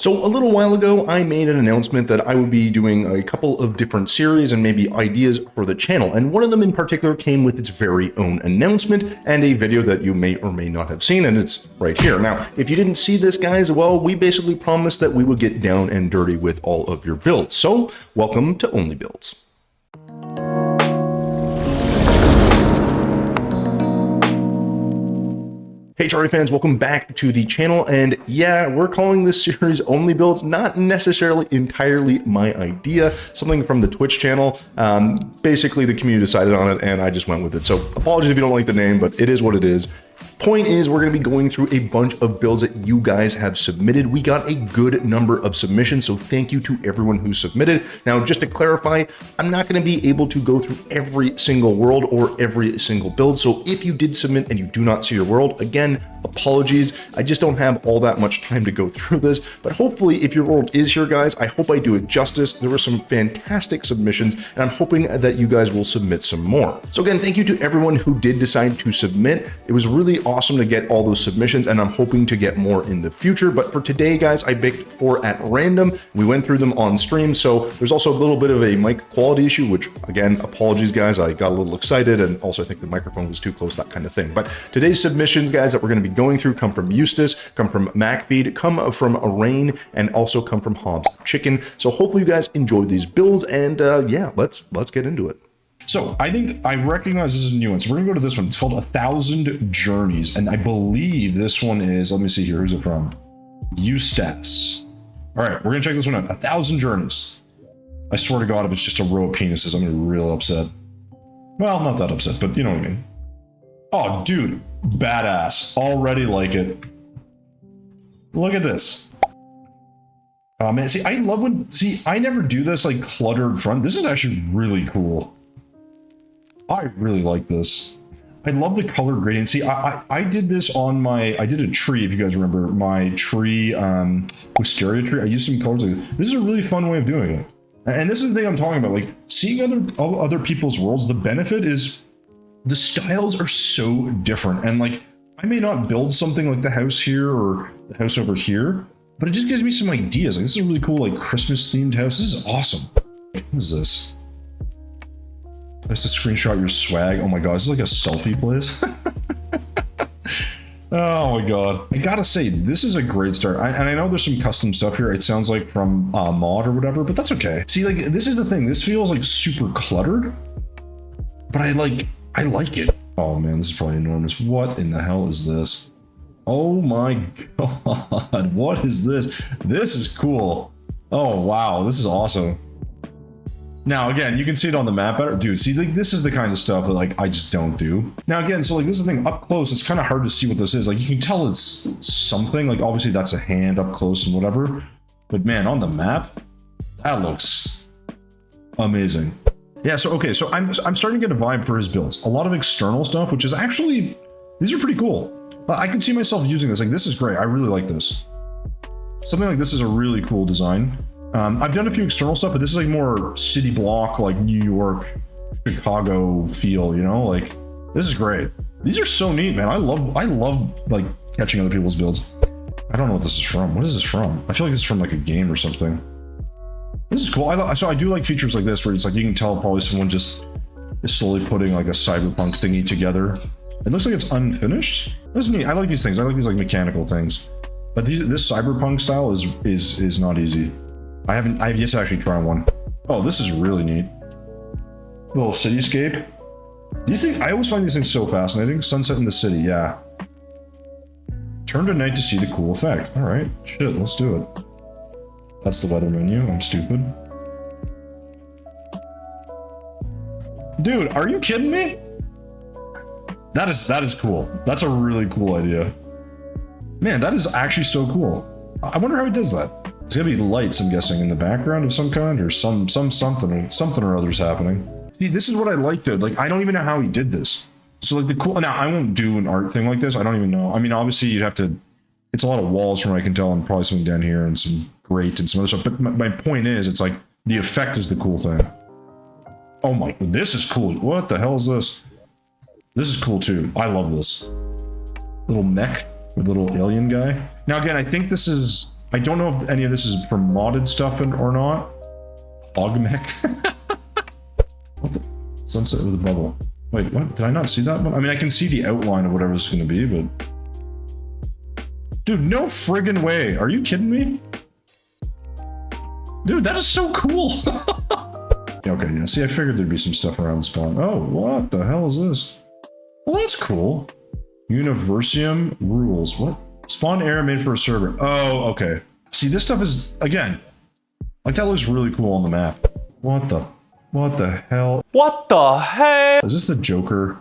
So a little while ago, I made an announcement that I would be doing a couple of different series and maybe ideas for the channel. And one of them in particular came with its very own announcement and a video that you may or may not have seen, and it's right here. Now, if you didn't see this, guys, well, we basically promised that we would get down and dirty with all of your builds. So welcome to ONLYBUILDS. Hey Terraria fans, welcome back to the channel, and yeah, we're calling this series ONLYBUILDS, not necessarily entirely my idea, something from the Twitch channel. Basically the community decided on it and I just went with it, so apologies if you don't like the name, but it is what it is. Point is, we're going to be going through a bunch of builds that you guys have submitted. We got a good number of submissions, so thank you to everyone who submitted. Now, just to clarify, I'm not going to be able to go through every single world or every single build, so if you did submit and you do not see your world, again, apologies. I just don't have all that much time to go through this, but hopefully if your world is here, guys, I hope I do it justice. There were some fantastic submissions, and I'm hoping that you guys will submit some more. So again, thank you to everyone who did decide to submit. It was really awesome to get all those submissions, and I'm hoping to get more in the future. But for today, guys, I picked 4 at random. We went through them on stream, so there's also a little bit of a mic quality issue, which again, apologies, guys. I got a little excited, and also I think the microphone was too close, that kind of thing. But today's submissions, guys, that we're going to be going through come from Eustace, come from MacFeed, come from Rain, and also come from Hobbs Chicken. So hopefully you guys enjoyed these builds, and yeah, let's get into it. So I think I recognize this is a new one. So we're gonna go to this one. It's called 1,000 Journeys. And I believe this one is, let me see here, who's it from? Eustace. All right, we're gonna check this one out. 1,000 Journeys. I swear to God, if it's just a row of penises, I'm gonna be real upset. Well, not that upset, but you know what I mean. Oh, dude, badass. Already like it. Look at this. Oh man, see, I love when, see, I never do this like cluttered front. This is actually really cool. I really like this. I love the color gradient. See, I did this on my, I did a tree, if you guys remember, my tree, wisteria tree. I used some colors like this. This is a really fun way of doing it. And this is the thing I'm talking about, like seeing other people's worlds, the benefit is the styles are so different. And like, I may not build something like the house here or the house over here, but it just gives me some ideas. Like, this is a really cool, like Christmas themed house. This is awesome. What is this? Place to screenshot your swag. Oh my God, this is like a selfie place. Oh my God. I gotta say, this is a great start. And I know there's some custom stuff here. It sounds like from mod or whatever, but that's okay. See, like, this is the thing. This feels like super cluttered, but I like it. Oh man, this is probably enormous. What in the hell is this? Oh my God, what is this? This is cool. Oh wow, this is awesome. Now again, you can see it on the map better. Dude, see, like, this is the kind of stuff that like I just don't do. Now again, so like this is the thing, up close, it's kind of hard to see what this is. Like, you can tell it's something, like obviously that's a hand up close and whatever. But man, on the map, that looks amazing. Yeah, so okay, so I'm starting to get a vibe for his builds. A lot of external stuff, which is actually, these are pretty cool. I can see myself using this. Like, this is great. I really like this. Something like this is a really cool design. I've done a few external stuff, but this is like more city block, like New York, Chicago feel, you know? Like, this is great. These are so neat, man. I love like catching other people's builds. I don't know what this is from. What is this from? I feel like this is from like a game or something. This is cool. So I do like features like this where it's like you can tell probably someone just is slowly putting like a cyberpunk thingy together. It looks like it's unfinished. This is neat. I like these things. I like these like mechanical things. But this cyberpunk style is not easy. I've yet to actually try one. Oh, this is really neat. Little cityscape. These things, I always find these things so fascinating. Sunset in the city, yeah. Turn to night to see the cool effect. All right, shit, let's do it. That's the weather menu. I'm stupid. Dude, are you kidding me? That is cool. That's a really cool idea. Man, that is actually so cool. I wonder how he does that. There's gonna be lights, I'm guessing, in the background of some kind, or something or other's happening. See, this is what I like though. Like, I don't even know how he did this. So like the cool, now I won't do an art thing like this. I don't even know. I mean, obviously you'd have to, it's a lot of walls from what I can tell, and probably something down here and some grate and some other stuff. But my point is, it's like the effect is the cool thing. Oh my, this is cool. What the hell is this? This is cool too. I love this. Little mech with little alien guy. Now again, I think this is I don't know if any of this is from modded stuff or not. Augmech. What the? Sunset with a bubble. Wait, what? Did I not see that one? I mean, I can see the outline of whatever it's going to be, but... Dude, no friggin' way. Are you kidding me? Dude, that is so cool. Okay, yeah, see, I figured there'd be some stuff around the spawn. Oh, what the hell is this? Well, that's cool. Universium rules. What? Spawn area made for a server. Oh, okay. See, this stuff is, again, like that looks really cool on the map. What the hell? What the hell? Is this the Joker?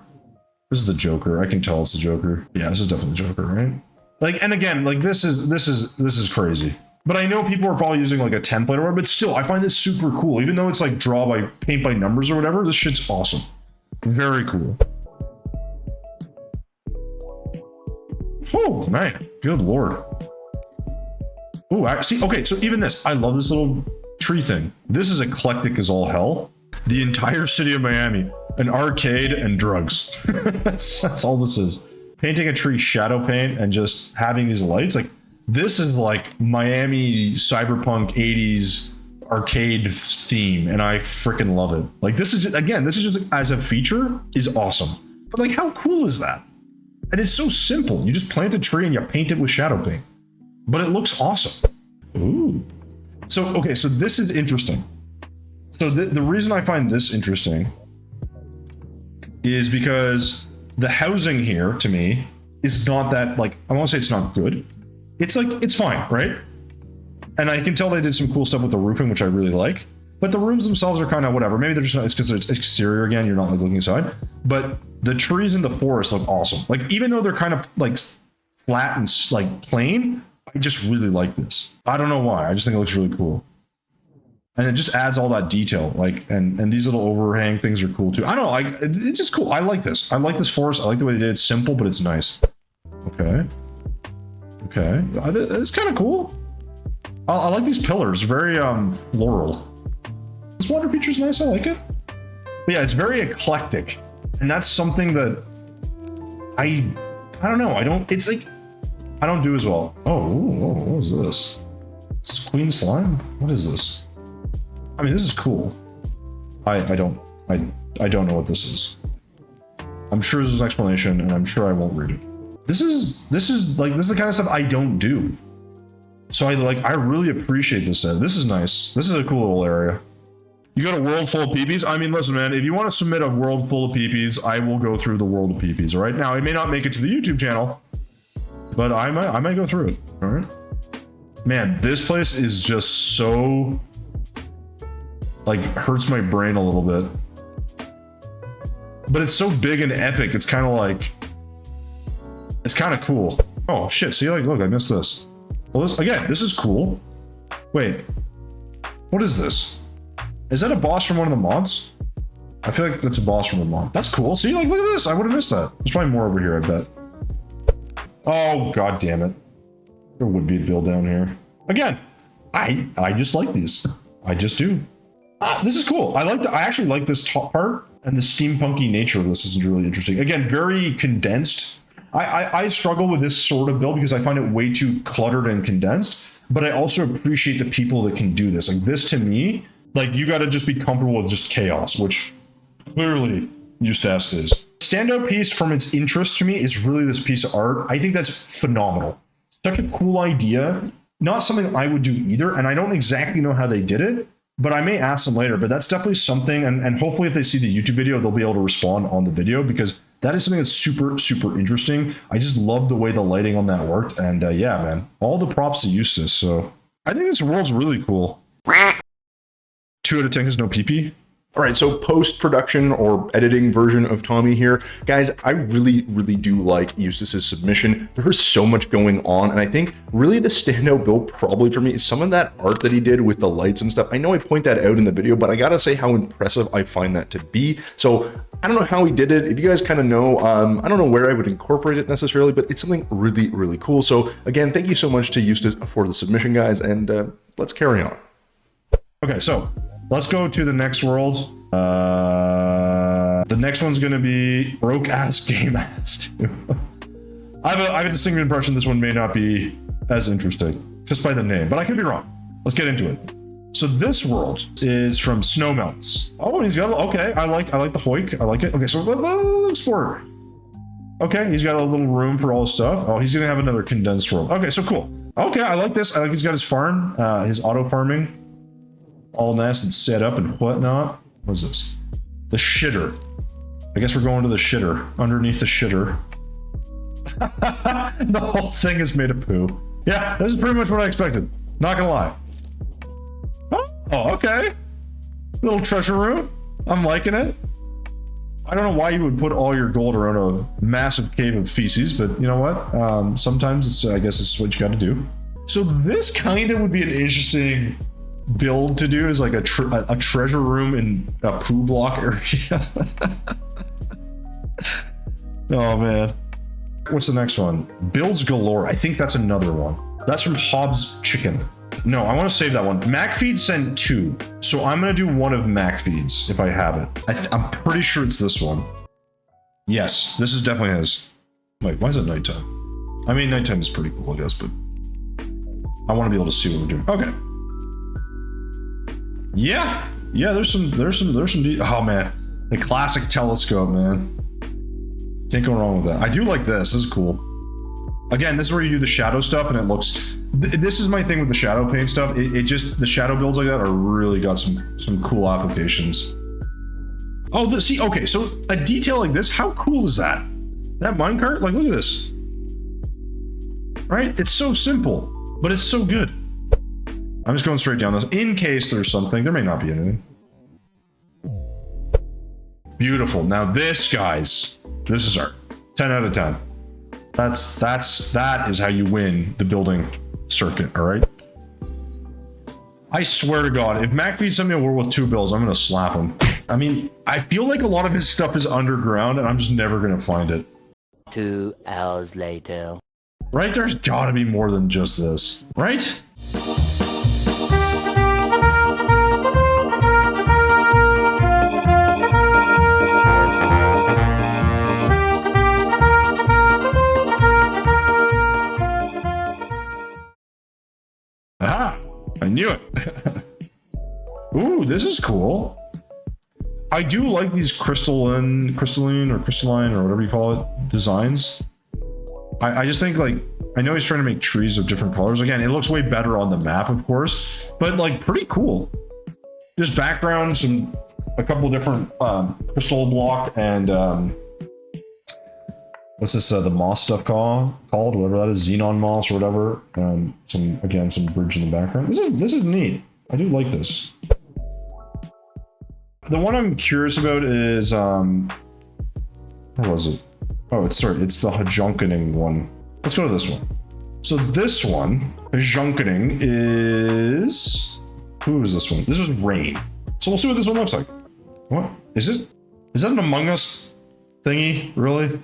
This is the Joker. I can tell it's the Joker. Yeah, this is definitely the Joker, right? Like, and again, like this is crazy. But I know people are probably using like a template or whatever, but still, I find this super cool. Even though it's like paint by numbers or whatever, this shit's awesome. Very cool. Oh, man. Good lord. Oh, I see. Okay, so even this, I love this little tree thing. This is eclectic as all hell. The entire city of Miami, an arcade and drugs. That's all this is. Painting a tree shadow paint and just having these lights. Like, this is like Miami cyberpunk 80s arcade theme, and I freaking love it. Like, this is just, again, this is just as a feature is awesome. But like, how cool is that? And it's so simple. You just plant a tree and you paint it with shadow paint. But it looks awesome. Ooh. So, okay, so this is interesting. So the reason I find this interesting is because the housing here, to me, is not that, like, I won't say it's not good. It's like, it's fine, right? And I can tell they did some cool stuff with the roofing, which I really like. But the rooms themselves are kind of whatever. Maybe they're just not, it's because it's exterior again, you're not like looking inside. But the trees in the forest look awesome. Like, even though they're kind of like flat and like plain, I just really like this. I don't know why. I just think it looks really cool. And it just adds all that detail. Like, and these little overhang things are cool too. I don't know, like, it's just cool. I like this. I like this forest. I like the way they did it. It's simple, but it's nice. Okay. Okay. It's kind of cool. I like these pillars. Very floral. This water feature's nice. I like it. But yeah, it's very eclectic. And that's something that I don't know. It's like, I don't do as well. Oh, what is this? It's Queen Slime? What is this? I mean, this is cool. I don't know what this is. I'm sure there's an explanation, and I'm sure I won't read it. This is the kind of stuff I don't do. So I really appreciate this set. This is nice. This is a cool little area. You got a world full of peepees? I mean, listen, man, if you want to submit a world full of peepees, I will go through the world of peepees, all right? Now, it may not make it to the YouTube channel, but I might go through it, all right? Man, this place is just so, like, hurts my brain a little bit. But it's so big and epic, it's kind of like, it's kind of cool. Oh, shit, see, like, look, I missed this. Well, this is cool. Wait, what is this? Is that a boss from one of the mods? I feel like that's a boss from a mod. That's cool. See, like, look at this. I would have missed that. There's probably more over here, I bet. Oh, god damn it. There would be a build down here. Again, I just like these. I just do. This is cool. I actually like this top part, and the steampunky nature of this is really interesting. Again, very condensed. I struggle with this sort of build because I find it way too cluttered and condensed, but I also appreciate the people that can do this. Like, this to me, like, you got to just be comfortable with just chaos, which clearly Eustace is. Standout piece from its interest to me is really this piece of art. I think that's phenomenal. Such a cool idea. Not something I would do either, and I don't exactly know how they did it, but I may ask them later. But that's definitely something, and hopefully if they see the YouTube video, they'll be able to respond on the video, because that is something that's super, super interesting. I just love the way the lighting on that worked, and yeah, man, all the props to Eustace. So I think this world's really cool. 2 out of 10 has no PP. All right, so post-production or editing version of Tommy here. Guys, I really, really do like Eustace's submission. There is so much going on, and I think really the standout build probably for me is some of that art that he did with the lights and stuff. I know I point that out in the video, but I gotta say how impressive I find that to be. So I don't know how he did it. If you guys kind of know, I don't know where I would incorporate it necessarily, but it's something really, really cool. So again, thank you so much to Eustace for the submission, guys, and let's carry on. Okay, so let's go to the next world. The next one's gonna be broke ass game ass too. I have a distinct impression this one may not be as interesting. just by the name, but I could be wrong. Let's get into it. So this world is from SnowMelts. Oh, and he's got, okay, I like the hoik. I like it. Okay, so let's explore. Okay, he's got a little room for all his stuff. Oh, he's gonna have another condensed world. Okay, so cool. Okay, I like this. I like he's got his farm, his auto farming, all nice and set up and whatnot. What is this? The shitter. I guess we're going to the shitter, underneath the shitter. The whole thing is made of poo. Yeah, this is pretty much what I expected. Not gonna lie. Oh, okay. Little treasure room. I'm liking it. I don't know why you would put all your gold around a massive cave of feces, but you know what? Sometimes it's, I guess it's what you got to do. So this kind of would be an interesting build to do, is like a treasure room in a poo block area. Oh man. What's the next one? Builds galore. I think that's another one. That's from Hobbs Chicken. No, I want to save that one. MacFeed sent 2, so I'm going to do one of MacFeed's if I have it. I'm pretty sure it's this one. Yes, this is definitely his. Wait, why is it nighttime? I mean, nighttime is pretty cool, I guess, but I want to be able to see what we're doing. Okay. Yeah, there's some. Oh man, the classic telescope, man. Can't go wrong with that. I do like this. This is cool. Again, this is where you do the shadow stuff, and it looks. This is my thing with the shadow paint stuff. It just, the shadow builds like that are really got some cool applications. Oh, see, okay, so a detail like this, how cool is that? That minecart, like, look at this. Right? It's so simple, but it's so good. I'm just going straight down this in case there's something. There may not be anything. Beautiful. Now this, guys, this is art. 10 out of 10. That is how you win the building circuit, all right? I swear to God, if MacFeed sent me a world with 2 builds, I'm gonna slap him. I mean, I feel like a lot of his stuff is underground and I'm just never gonna find it. 2 hours later. Right? There's gotta be more than just this, right? Aha! I knew it. Ooh, this is cool. I do like these crystalline or whatever you call it designs. I just think, like, I know he's trying to make trees of different colors. Again, it looks way better on the map, of course, but like pretty cool. Just background, a couple different crystal block and what's this, the moss stuff called, whatever that is, xenon moss or whatever. Some bridge in the background. This is neat. I do like this. The one I'm curious about is what was it? Oh, it's the Hjonkening one. Let's go to this one. So this one, Hjonkening, is, who is this one? This is Rain. So we'll see what this one looks like. What is this? Is that an Among Us thingy? Really?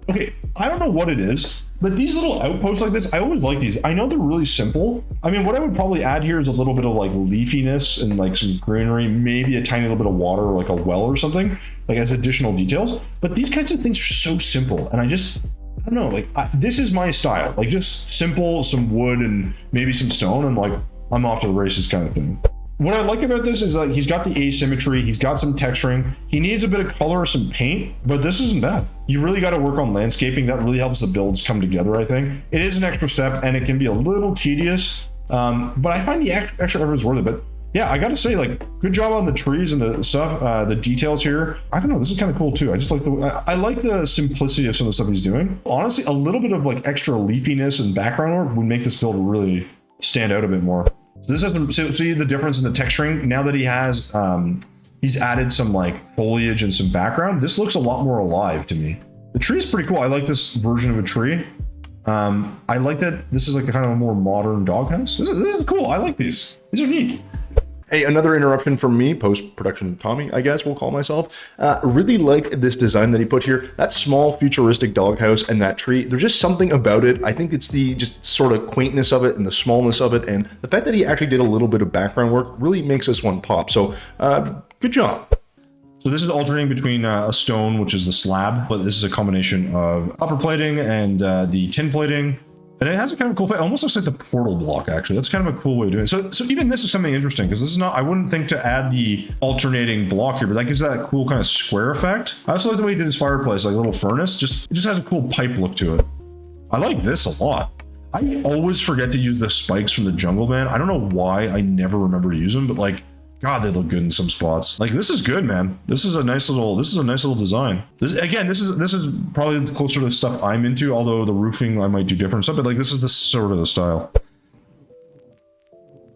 Okay, I don't know what it is, but these little outposts like this, I always like these. I know they're really simple. I mean, what I would probably add here is a little bit of like leafiness and like some greenery, maybe a tiny little bit of water, or like a well or something, like as additional details. But these kinds of things are so simple, and I don't know, like this is my style. Like just simple, some wood and maybe some stone, and like I'm off to the races kind of thing. What I like about this is like he's got the asymmetry, he's got some texturing, he needs a bit of color, some paint, but this isn't bad. You really got to work on landscaping. That really helps the builds come together, I think. It is an extra step and it can be a little tedious, but I find the extra effort is worth it. But yeah, I got to say, like, good job on the trees and the stuff, the details here. I don't know, this is kind of cool too. I just like I like the simplicity of some of the stuff he's doing. Honestly, a little bit of like extra leafiness and background work would make this build really stand out a bit more. So this has, see the difference in the texturing now that he has, he's added some like foliage and some background. This looks a lot more alive to me. The tree is pretty cool. I like this version of a tree. I like that this is like a kind of a more modern doghouse. This is cool. I like these. These are neat. Hey, another interruption from me, post-production Tommy, I guess we'll call myself. Really like this design that he put here. That small futuristic doghouse and that tree, there's just something about it. I think it's the just sort of quaintness of it and the smallness of it. And the fact that he actually did a little bit of background work really makes this one pop. So good job. So this is alternating between a stone, which is the slab, but this is a combination of upper plating and the tin plating. And it has a kind of cool effect. It almost looks like the portal block, actually. That's kind of a cool way of doing it. So even this is something interesting, because this is not, I wouldn't think to add the alternating block here, but that gives that cool kind of square effect. I also like the way he did his fireplace, like a little furnace. It just has a cool pipe look to it. I like this a lot. I always forget to use the spikes from the Jungle Man. I don't know why I never remember to use them, but like, God, they look good in some spots. Like, this is good, man. This is a nice little design. This is probably closer to the stuff I'm into, although the roofing I might do different stuff, but like, this is the sort of the style.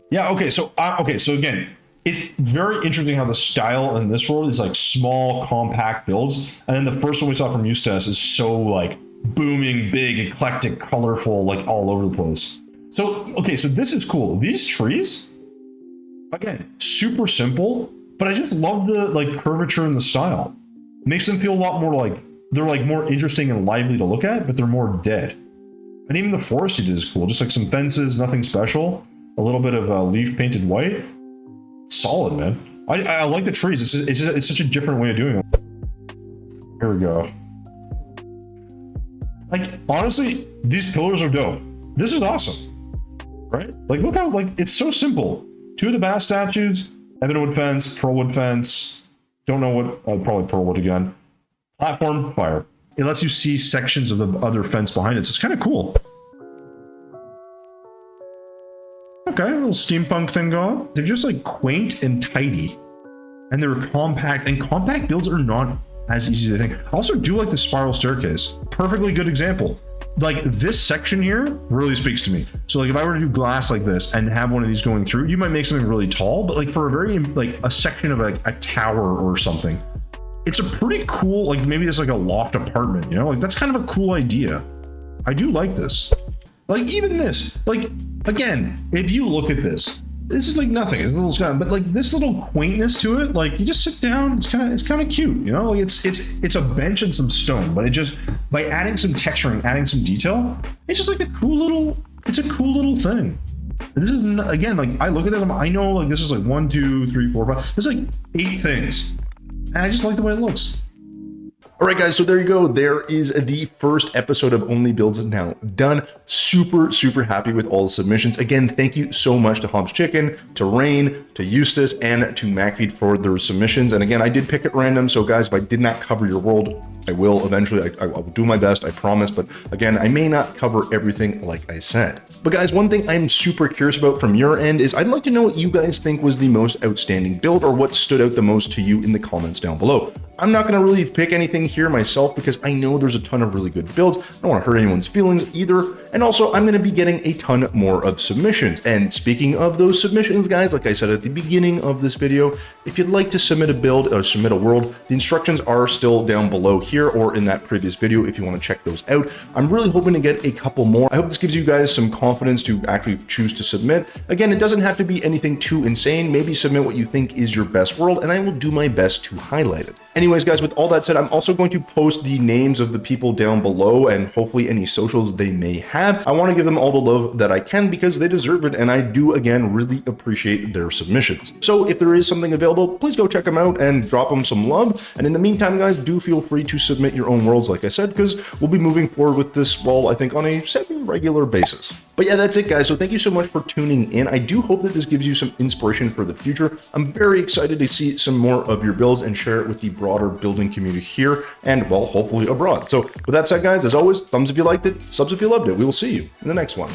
Yeah, okay, so again, it's very interesting how the style in this world is like small, compact builds, and then the first one we saw from Eustace is so like booming, big, eclectic, colorful, like all over the place. So, okay, so this is cool. These trees, again, super simple, but I just love the like curvature and the style. Makes them feel a lot more like, they're like more interesting and lively to look at, but they're more dead. And even the forest he did is cool. Just like some fences, nothing special. A little bit of leaf painted white. Solid, man. I like the trees. It's such a different way of doing it. Here we go. Like, honestly, these pillars are dope. This is awesome, right? Like, look how, like, it's so simple. 2 of the bass statues, ebonwood fence, pearlwood fence. Don't know what, probably pearlwood again. Platform, fire. It lets you see sections of the other fence behind it, so it's kind of cool. Okay, a little steampunk thing going. They're just like quaint and tidy. And they're compact, and compact builds are not as easy as I think. I also do like the spiral staircase. Perfectly good example. Like, this section here really speaks to me. So like, if I were to do glass like this and have one of these going through, you might make something really tall, but like for a very, like a section of like a tower or something, it's a pretty cool, like maybe it's like a loft apartment, you know, like that's kind of a cool idea. I do like this. Like even this, like, again, if you look at this, this is like nothing. It's a little sky, but like this little quaintness to it, like you just sit down, it's kind of cute, you know. Like it's a bench and some stone, but it just, by adding some texturing, adding some detail, it's just like a cool little thing. This is, again, like I look at it, I know like this is like 1, 2, 3, 4, 5. There's like 8 things, and I just like the way it looks. All right, guys, so there you go. There is the first episode of Only Builds now done. Super, super happy with all the submissions. Again, thank you so much to Hjonkening, to Rain, to Eustace, and to MacFeed for their submissions. And again, I did pick at random, so guys, if I did not cover your world, I will eventually. I will do my best, I promise. But again, I may not cover everything like I said. But guys, one thing I'm super curious about from your end is I'd like to know what you guys think was the most outstanding build, or what stood out the most to you in the comments down below. I'm not going to really pick anything here myself because I know there's a ton of really good builds. I don't want to hurt anyone's feelings either. And also, I'm going to be getting a ton more of submissions. And speaking of those submissions, guys, like I said at the beginning of this video, if you'd like to submit a build or submit a world, the instructions are still down below here or in that previous video if you want to check those out. I'm really hoping to get a couple more. I hope this gives you guys some confidence to actually choose to submit. Again, it doesn't have to be anything too insane. Maybe submit what you think is your best world, and I will do my best to highlight it. Anyways, guys, with all that said, I'm also going to post the names of the people down below and hopefully any socials they may have. I want to give them all the love that I can because they deserve it, and I do, again, really appreciate their submissions. So if there is something available, please go check them out and drop them some love. And in the meantime, guys, do feel free to submit your own worlds, like I said, because we'll be moving forward with this, well, I think on a semi-regular basis. But yeah, that's it, guys. So thank you so much for tuning in. I do hope that this gives you some inspiration for the future. I'm very excited to see some more of your builds and share it with the broader building community here and, well, hopefully abroad. So with that said, guys, as always, thumbs if you liked it, subs if you loved it. We will see you in the next one.